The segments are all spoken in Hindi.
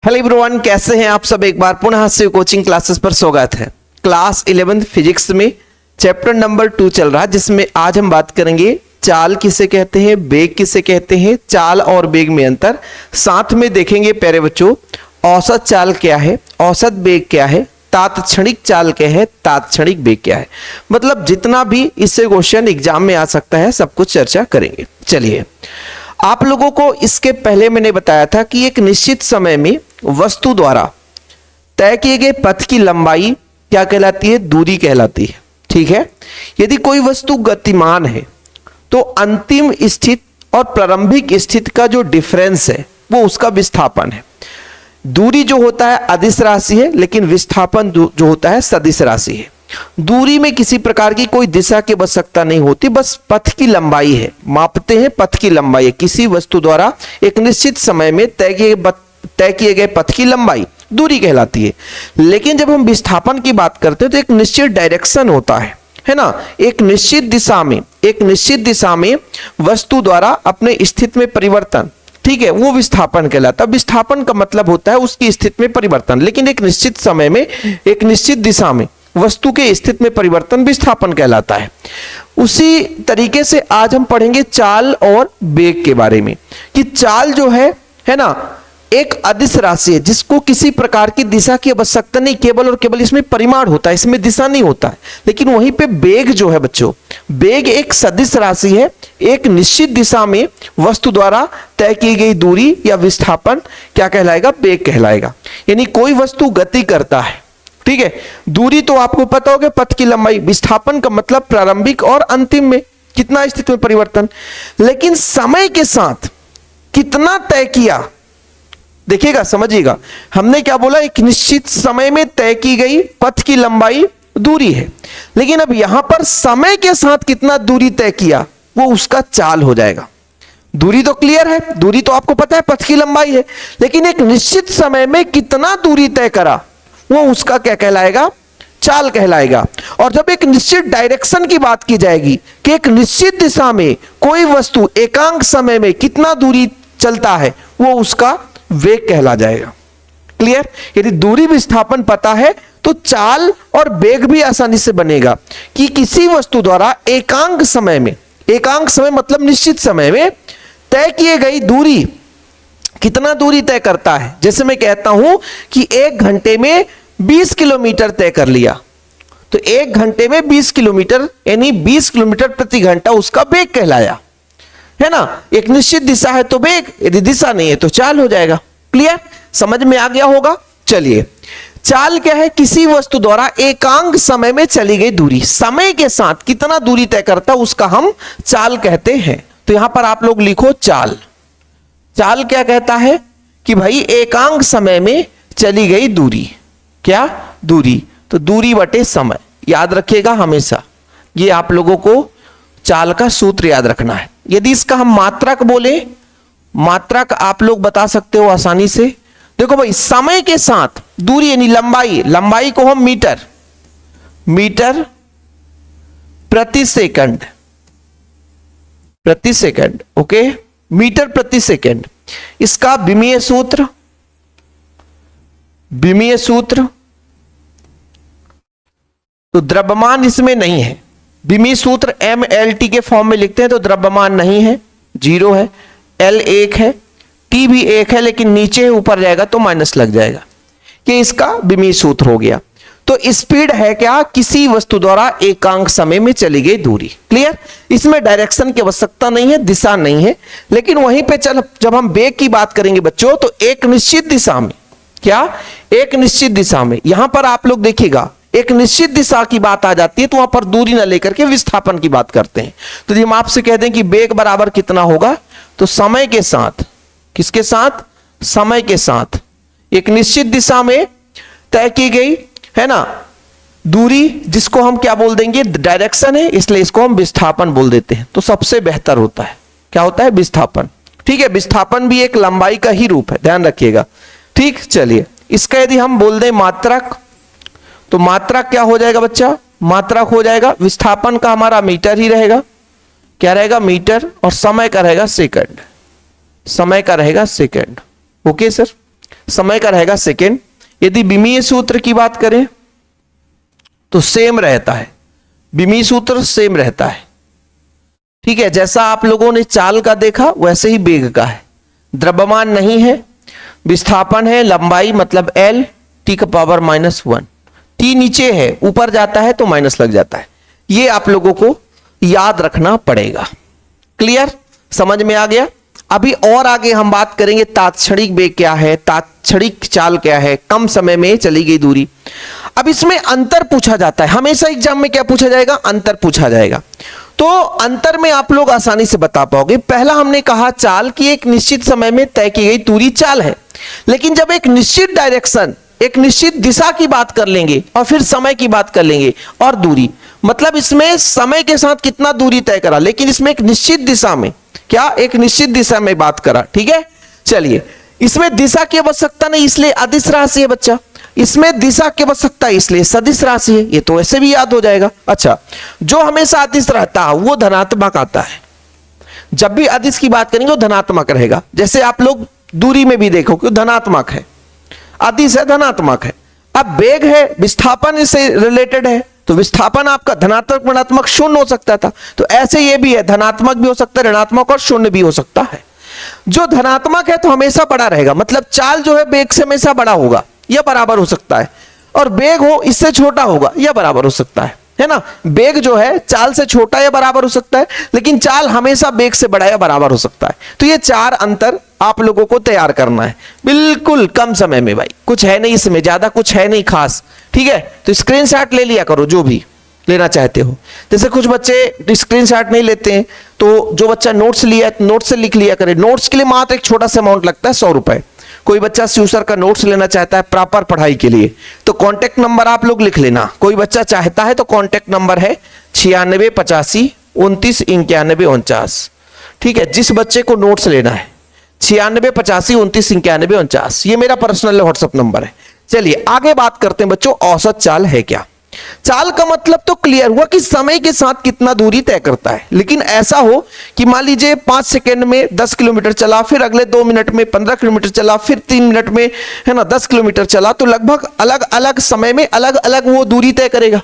हेलो एवरीवन, कैसे हैं आप सब। एक बार पुनः से कोचिंग क्लासेस पर स्वागत है। क्लास 11th फिजिक्स में चैप्टर नंबर 2 चल रहा है, जिसमें आज हम बात करेंगे चाल किसे कहते हैं, बेग किसे कहते हैं, चाल और बेग में अंतर। साथ में देखेंगे प्यारे बच्चों औसत चाल क्या है, औसत बेग क्या है, तात्क्षणिक चाल क्या है, तात्क्षणिक बेग क्या है। मतलब जितना भी इससे क्वेश्चन एग्जाम में आ सकता है सब कुछ चर्चा करेंगे। चलिए, आप लोगों को इसके पहले मैंने बताया था कि एक निश्चित समय में वस्तु द्वारा तय किए गए पथ की लंबाई क्या कहलाती है, दूरी कहलाती है। ठीक है, यदि कोई वस्तु गतिमान है तो अंतिम स्थिति और प्रारंभिक स्थिति का जो डिफरेंस है वो उसका विस्थापन है। दूरी जो होता है अदिश राशि है, लेकिन विस्थापन जो होता है सदिश राशि है। दूरी में किसी प्रकार की कोई दिशा की आवश्यकता नहीं होती, बस पथ की लंबाई है, मापते हैं पथ की लंबाई है। किसी वस्तु द्वारा एक निश्चित समय में तय किए गए पथ की लंबाई दूरी कहलाती है। लेकिन जब हम विस्थापन की बात करते हैं तो एक निश्चित डायरेक्शन होता है ना, एक निश्चित दिशा में वस्तु द्वारा अपने स्थिति में परिवर्तन, ठीक है, वो विस्थापन कहलाता है। विस्थापन का मतलब होता है उसकी स्थिति में परिवर्तन, लेकिन एक निश्चित समय में एक निश्चित दिशा में वस्तु के स्थिति में परिवर्तन विस्थापन कहलाता है। उसी तरीके से आज हम पढ़ेंगे चाल और बेग के बारे में, कि चाल जो है ना, एक अदिश राशि है जिसको किसी प्रकार की दिशा की आवश्यकता नहीं, केवल और केवल इसमें परिमाण होता है, इसमें दिशा नहीं होता है। लेकिन वहीं पे बेग जो है बच्चों, बेग एक सदिश राशि है, एक निश्चित दिशा में वस्तु द्वारा तय की गई दूरी या विस्थापन क्या कहलाएगा, बेग कहलाएगा। यानी कोई वस्तु गति करता है, ठीक है, दूरी तो आपको पता होगा पथ की लंबाई, विस्थापन का मतलब प्रारंभिक और अंतिम में कितना स्थिति में परिवर्तन, लेकिन समय के साथ कितना तय किया। देखिएगा, समझिएगा, हमने क्या बोला, एक निश्चित समय में तय की गई पथ की लंबाई दूरी है, लेकिन अब यहां पर समय के साथ कितना दूरी तय किया वो उसका चाल हो जाएगा। दूरी तो क्लियर है, दूरी तो आपको पता है पथ की लंबाई है, लेकिन एक निश्चित समय में कितना दूरी तय करा वो उसका क्या कहलाएगा, चाल कहलाएगा। और जब एक निश्चित डायरेक्शन की बात की जाएगी कि एक निश्चित दिशा में कोई वस्तु एकांक समय में कितना दूरी चलता है, वो उसका वेग कहला जाएगा। क्लियर। यदि दूरी विस्थापन पता है तो चाल और वेग भी आसानी से बनेगा कि किसी वस्तु द्वारा एकांक समय मतलब निश्चित समय में तय किए गई दूरी कितना दूरी तय करता है। जैसे मैं कहता हूं कि 1 घंटे में 20 किलोमीटर तय कर लिया, तो 1 घंटे में 20 किलोमीटर यानी 20 किलोमीटर प्रति घंटा उसका वेग कहलाया, है ना। एक निश्चित दिशा है तो वेग, यदि दिशा नहीं है तो चाल हो जाएगा। क्लियर, समझ में आ गया होगा। चलिए, चाल क्या है, किसी वस्तु द्वारा एकांक समय में चली गई दूरी, समय के साथ कितना दूरी तय करता है उसका हम चाल कहते हैं। तो यहां पर आप लोग लिखो चाल। चाल क्या कहता है कि भाई एकांक समय में चली गई दूरी, क्या दूरी, तो दूरी बटे समय, याद रखिएगा हमेशा, ये आप लोगों को चाल का सूत्र याद रखना है। यदि इसका हम मात्रक बोले, मात्रक आप लोग बता सकते हो आसानी से। देखो भाई, समय के साथ दूरी यानी लंबाई को हम मीटर प्रति सेकंड, ओके, मीटर प्रति सेकंड। इसका विमीय सूत्र तो द्रव्यमान इसमें नहीं है। विमीय सूत्र mLT के फॉर्म में लिखते हैं तो द्रव्यमान नहीं है, 0 है, L 1 है, T भी 1 है, लेकिन नीचे ऊपर जाएगा तो माइनस लग जाएगा। ये इसका विमीय सूत्र हो गया। तो स्पीड है क्या, किसी वस्तु द्वारा एकांक समय में चली गई दूरी। क्लियर, इसमें डायरेक्शन की आवश्यकता नहीं है, दिशा नहीं है। लेकिन वहीं पे जब हम वेग की बात करेंगे बच्चों, तो एक निश्चित दिशा में, क्या, एक निश्चित दिशा में, यहां पर आप लोग देखिएगा एक निश्चित दिशा की बात आ जाती है तो वहां पर दूरी ना लेकर के विस्थापन की बात करते हैं। तो यदि हम आपसे कह दें कि वेग बराबर कितना होगा, तो समय के साथ, किसके साथ, समय के साथ एक निश्चित दिशा में तय की गई, है ना, दूरी, जिसको हम क्या बोल देंगे, डायरेक्शन है, इसलिए इसको हम विस्थापन बोल देते हैं। तो सबसे बेहतर होता है, क्या होता है, विस्थापन। ठीक है, विस्थापन भी एक लंबाई का ही रूप है, ध्यान रखिएगा। ठीक, चलिए, इसका यदि हम बोल दें मात्रक, तो मात्रक क्या हो जाएगा बच्चा, मात्रक हो जाएगा विस्थापन का हमारा मीटर ही रहेगा, क्या रहेगा, मीटर, और समय का रहेगा सेकंड, समय का रहेगा सेकंड। ओके सर, समय का रहेगा सेकेंड। यदि विमीय सूत्र की बात करें तो सेम रहता है, विमीय सूत्र सेम रहता है। ठीक है, जैसा आप लोगों ने चाल का देखा वैसे ही वेग का है। द्रव्यमान नहीं है, विस्थापन है, लंबाई मतलब L, T का पावर -1। T नीचे है, ऊपर जाता है तो माइनस लग जाता है। ये आप लोगों को याद रखना पड़ेगा। क्लियर, समझ में आ गया। अभी और आगे हम बात करेंगे तात्क्षणिक वेग क्या है, तात्क्षणिक चाल क्या है, कम समय में चली गई दूरी। अब इसमें अंतर पूछा जाता है, हमेशा एग्जाम में क्या पूछा जाएगा, अंतर पूछा जाएगा। तो अंतर में आप लोग आसानी से बता पाओगे। पहला हमने कहा चाल की एक निश्चित समय में तय की गई दूरी चाल है, लेकिन जब एक निश्चित डायरेक्शन, एक निश्चित दिशा की बात कर लेंगे और फिर समय की बात कर लेंगे और दूरी, मतलब इसमें समय के साथ कितना दूरी तय करा, लेकिन इसमें एक निश्चित दिशा में, क्या एक निश्चित दिशा में बात करा। ठीक है, चलिए, इसमें दिशा की आवश्यकता नहीं इसलिए अदिश राशि है बच्चा, इसमें दिशा की आवश्यकता इसलिए सदिश राशि है, ये तो ऐसे भी याद हो जाएगा। अच्छा, जो हमेशा अदिश रहता है वो धनात्मक आता है। जब भी अदिश की बात करेंगे वो धनात्मक रहेगा। जैसे आप लोग दूरी में भी देखो कि धनात्मक है, अदिश है, धनात्मक है। अब वेग है, विस्थापन से रिलेटेड है, तो विस्थापन आपका धनात्मक ऋणात्मक शून्य हो सकता था, तो ऐसे ये भी है, धनात्मक भी हो सकता है, ऋणात्मक और शून्य भी हो सकता है। जो धनात्मक है तो हमेशा बड़ा रहेगा, मतलब चाल जो है वेग से हमेशा बड़ा होगा या बराबर हो सकता है, और वेग हो इससे छोटा होगा या बराबर हो सकता है ना। वेग जो है चाल से छोटा या बराबर हो सकता है, लेकिन चाल हमेशा वेग से बड़ा या बराबर हो सकता है। तो ये चार अंतर आप लोगों को तैयार करना है बिल्कुल कम समय में। भाई कुछ है नहीं इसमें, ज्यादा कुछ है नहीं खास। ठीक है, तो स्क्रीनशॉट ले लिया करो जो भी लेना चाहते हो। जैसे कुछ बच्चे स्क्रीनशॉट नहीं लेते हैं, तो जो बच्चा नोट्स लिया नोट्स से लिख लिया करे। नोट्स के लिए मात्र एक छोटा सा अमाउंट लगता है, 100 रुपए। कोई बच्चा स्यूसर का नोट्स लेना चाहता है प्रॉपर पढ़ाई के लिए, तो कांटेक्ट नंबर आप लोग लिख लेना। कोई बच्चा चाहता है तो कांटेक्ट नंबर है 9685299149। ठीक है, जिस बच्चे को नोट्स लेना है 9685299149, ये मेरा पर्सनल व्हाट्सएप नंबर है। चलिए आगे बात करते हैं बच्चों, औसत चाल है क्या। चाल का मतलब तो क्लियर हुआ कि समय के साथ कितना दूरी तय करता है, लेकिन ऐसा हो कि मान लीजिए 5 सेकंड में 10 किलोमीटर चला, फिर अगले 2 मिनट में 15 किलोमीटर चला, फिर 3 मिनट में है ना 10 किलोमीटर चला, तो लगभग अलग अलग समय में अलग अलग वो दूरी तय करेगा।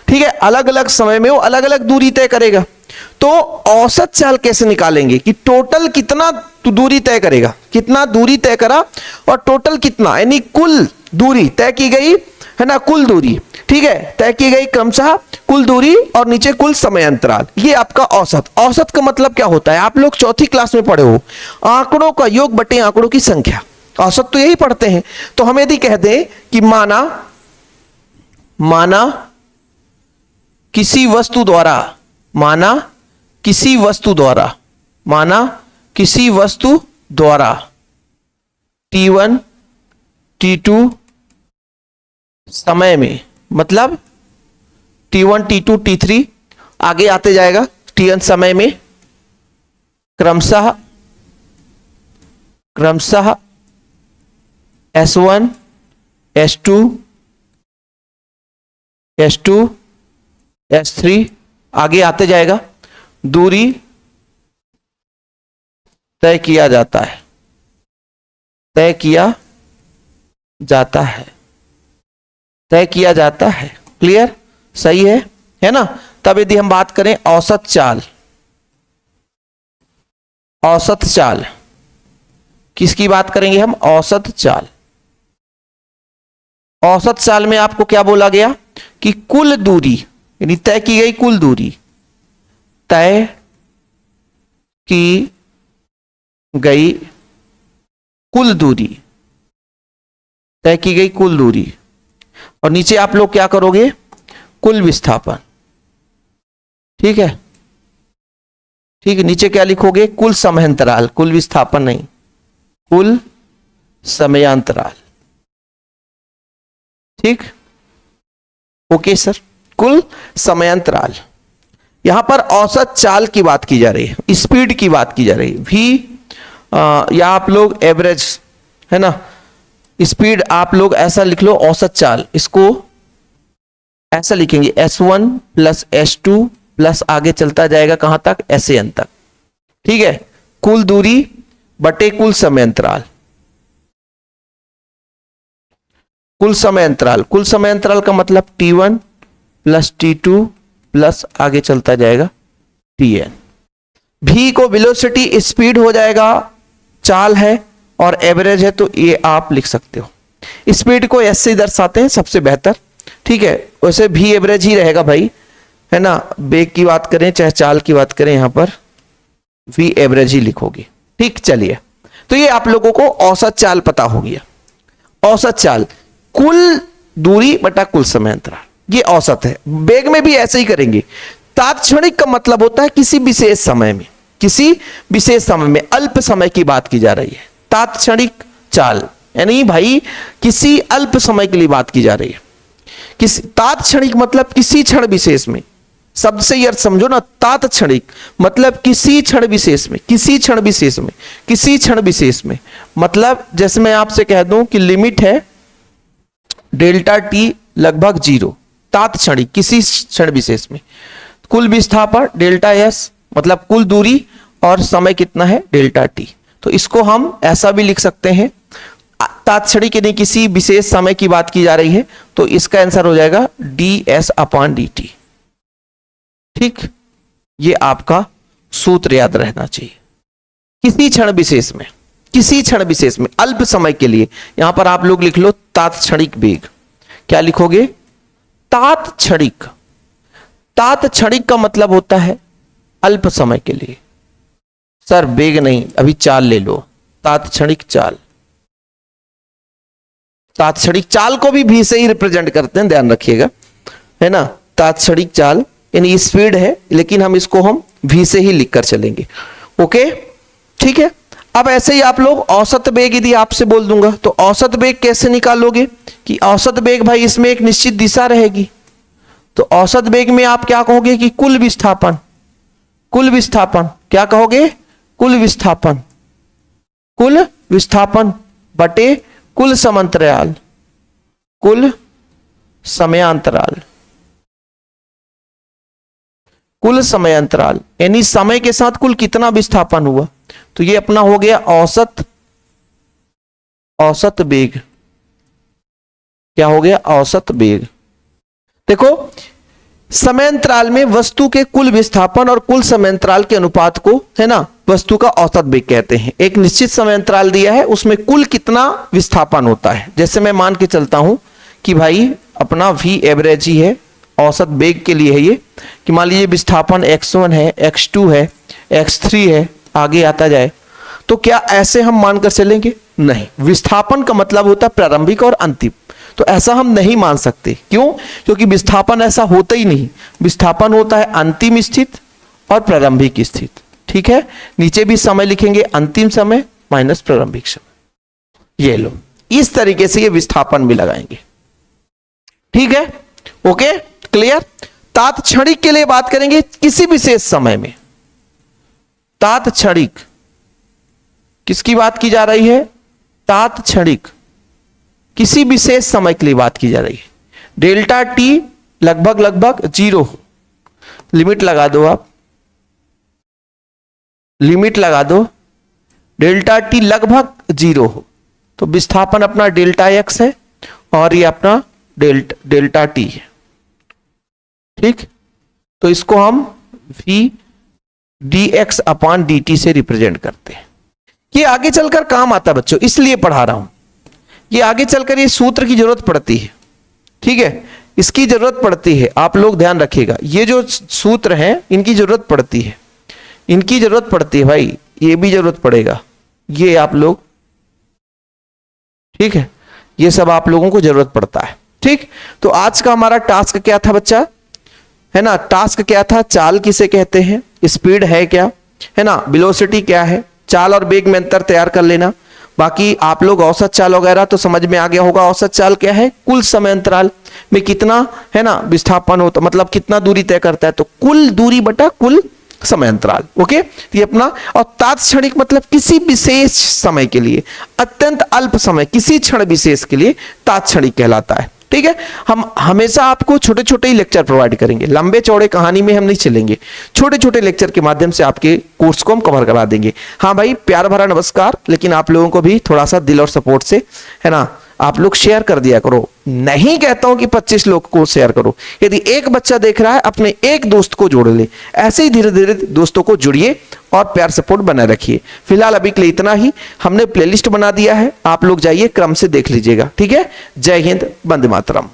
ठीक है, अलग अलग समय में वो अलग अलग दूरी तय करेगा। तो औसत चाल कैसे निकालेंगे कि टोटल कितना दूरी तय करेगा, कितना दूरी तय करा और टोटल कितना, यानी कुल दूरी तय की गई है ना, कुल दूरी। ठीक है, तय की गई क्रमशः कुल दूरी और नीचे कुल समय अंतराल, ये आपका औसत। औसत का मतलब क्या होता है, आप लोग चौथी क्लास में पढ़े हो, आंकड़ों का योग बटे आंकड़ों की संख्या। औसत तो यही पढ़ते हैं। तो हम यदि कह दें कि माना किसी वस्तु द्वारा, माना किसी वस्तु द्वारा T1 T2 समय में, मतलब T1 T2 T3 आगे आते जाएगा, Tn समय में क्रमशः S1 S2 S3 आगे आते जाएगा, दूरी तय किया जाता है। क्लियर, सही है ना। तब यदि हम बात करें औसत चाल किसकी बात करेंगे हम, औसत चाल में आपको क्या बोला गया कि कुल दूरी, यानी तय की गई कुल दूरी, तय की गई कुल दूरी, और नीचे आप लोग क्या करोगे, कुल विस्थापन। ठीक है, नीचे क्या लिखोगे, कुल समयांतराल, कुल विस्थापन नहीं, कुल समयांतराल। ठीक, ओके सर, कुल समयांतराल। यहां पर औसत चाल की बात की जा रही है, स्पीड की बात की जा रही है। भी या आप लोग एवरेज है ना, स्पीड आप लोग ऐसा लिख लो, औसत चाल इसको ऐसा लिखेंगे S1 प्लस S2 प्लस आगे चलता जाएगा कहां तक, SAN तक। ठीक है, कुल दूरी बटे कुल समय अंतराल। कुल समय अंतराल, कुल समय अंतराल का मतलब t1 प्लस t2 प्लस आगे चलता जाएगा tn। v को वेलोसिटी स्पीड हो जाएगा, चाल है और एवरेज है, तो ये आप लिख सकते हो। स्पीड को एस से दर्शाते हैं सबसे बेहतर, ठीक है। वैसे भी एवरेज ही रहेगा भाई, है ना। वेग की बात करें चाहे चाल की बात करें, यहां पर वी एवरेज ही लिखोगे, ठीक। चलिए, तो ये आप लोगों को औसत चाल पता हो गया। औसत चाल कुल दूरी बटा कुल समय अंतराल, ये औसत है। वेग में भी ऐसे ही करेंगे। तात्क्षणिक का मतलब होता है किसी विशेष समय में, किसी विशेष समय में, अल्प समय की बात की जा रही है। तात्क्षणिक चाल यानी भाई किसी अल्प समय के लिए बात की जा रही है। किसी तात्क्षणिक मतलब किसी क्षण विशेष में, शब्द से अर्थ समझो ना। तात्क्षणिक मतलब किसी क्षण विशेष में, किसी क्षण विशेष में, किसी क्षण विशेष में। मतलब जैसे मैं आपसे कह दूं कि लिमिट है डेल्टा टी लगभग 0, तात्क्षणिक किसी क्षण विशेष में। कुल विस्थापन डेल्टा एस मतलब कुल दूरी और समय कितना है डेल्टा टी। तो इसको हम ऐसा भी लिख सकते हैं, तात्क्षणिक यानी किसी विशेष समय की बात की जा रही है, तो इसका आंसर हो जाएगा D S upon D T, ठीक। ये आपका सूत्र याद रहना चाहिए। किसी क्षण विशेष में, किसी क्षण विशेष में, अल्प समय के लिए। यहां पर आप लोग लिख लो तात्क्षणिक वेग। क्या लिखोगे? तात्क्षणिक। तात्क्षणिक का मतलब होता है अल्प समय के लिए। सर वेग नहीं, अभी चाल ले लो, तात्क्षणिक चाल। तात्क्षणिक चाल को भी भी से ही रिप्रेजेंट करते हैं, ध्यान रखिएगा, है ना। तात्क्षणिक चाल यानी स्पीड है, लेकिन हम इसको हम भी से ही लिखकर चलेंगे। ओके, ठीक है। अब ऐसे ही आप लोग औसत वेग यदि आपसे बोल दूंगा तो औसत वेग कैसे निकालोगे? कि औसत वेग भाई इसमें एक निश्चित दिशा रहेगी, तो औसत वेग में आप क्या कहोगे कि कुल विस्थापन। कुल विस्थापन क्या कहोगे? कुल विस्थापन। कुल विस्थापन बटे कुल समांतराल, कुल समयांतराल, कुल समयांतराल यानी समय के साथ कुल कितना विस्थापन हुआ। तो ये अपना हो गया औसत, औसत वेग। क्या हो गया? औसत वेग। देखो समयांतराल में वस्तु के कुल विस्थापन और कुल समयांतराल के अनुपात को, है ना, वस्तु का औसत वेग कहते हैं। एक निश्चित समयांतराल दिया है, उसमें कुल कितना विस्थापन होता है। जैसे मैं मान के चलता हूं कि भाई अपना v एवरेज ही है, औसत वेग के लिए है ये, कि मान लीजिए विस्थापन x1 है, x2 है, x3 है, आगे आता जाए। तो क्या ऐसे हम मानकर चलेंगे? नहीं। विस्थापन का मतलब होता है प्रारंभिक और अंतिम, तो ऐसा हम नहीं मान सकते। क्यों? क्योंकि विस्थापन ऐसा होता ही नहीं। विस्थापन होता है अंतिम स्थिति और प्रारंभिक स्थिति, ठीक है। नीचे भी समय लिखेंगे, अंतिम समय माइनस प्रारंभिक समय। ये लो, इस तरीके से ये विस्थापन भी लगाएंगे, ठीक है। Okay, clear. तात्क्षणिक के लिए बात करेंगे किसी विशेष समय में। तात्क्षणिक किसकी बात की जा रही है? तात्क्षणिक किसी विशेष समय के लिए बात की जा रही है। डेल्टा टी लगभग लगभग 0, लिमिट लगा दो आप, लिमिट लगा दो। डेल्टा टी लगभग 0 हो तो विस्थापन अपना डेल्टा एक्स है और ये अपना डेल्टा टी है, ठीक। तो इसको हम v dx अपॉन dt से रिप्रेजेंट करते हैं। ये आगे चलकर काम आता है बच्चों, इसलिए पढ़ा रहा हूं। ये आगे चलकर ये सूत्र की जरूरत पड़ती है, ठीक है, इसकी जरूरत पड़ती है। आप लोग ध्यान रखिएगा, ये जो सूत्र हैं इनकी जरूरत पड़ती है, इनकी जरूरत पड़ती है भाई, ये भी जरूरत पड़ेगा, ये आप लोग, ठीक है, ये सब आप लोगों को जरूरत पड़ता है, ठीक। तो आज का हमारा टास्क क्या था बच्चा, है ना? टास्क क्या था? चाल किसे कहते हैं, स्पीड है क्या, है ना, वेलोसिटी क्या है, चाल और वेग में अंतर तैयार कर लेना। बाकी आप लोग औसत चाल वगैरह तो समझ में आ गया होगा। औसत चाल क्या है? कुल समय अंतराल में कितना, है ना, विस्थापन होता, मतलब कितना दूरी तय करता है, तो कुल दूरी बटा कुल समय अंतराल। ओके, तो ये अपना। और तात्क्षणिक मतलब किसी विशेष समय के लिए, अत्यंत अल्प समय, किसी क्षण विशेष के लिए तात्क्षणिक कहलाता है, ठीक है। हम हमेशा आपको छोटे छोटे ही लेक्चर प्रोवाइड करेंगे, लंबे चौड़े कहानी में हम नहीं चलेंगे। छोटे छोटे लेक्चर के माध्यम से आपके कोर्स को हम कवर करा देंगे। हाँ भाई, प्यार भरा नमस्कार। लेकिन आप लोगों को भी थोड़ा सा दिल और सपोर्ट से, है ना, आप लोग शेयर कर दिया करो। नहीं कहता हूं कि 25 लोग को शेयर करो, यदि एक बच्चा देख रहा है अपने एक दोस्त को जोड़ ले। ऐसे ही धीरे धीरे दोस्तों को जुड़िए और प्यार सपोर्ट बनाए रखिए। फिलहाल अभी के लिए इतना ही, हमने प्लेलिस्ट बना दिया है, आप लोग जाइए क्रम से देख लीजिएगा, ठीक है। जय हिंद, वंदे मातरम।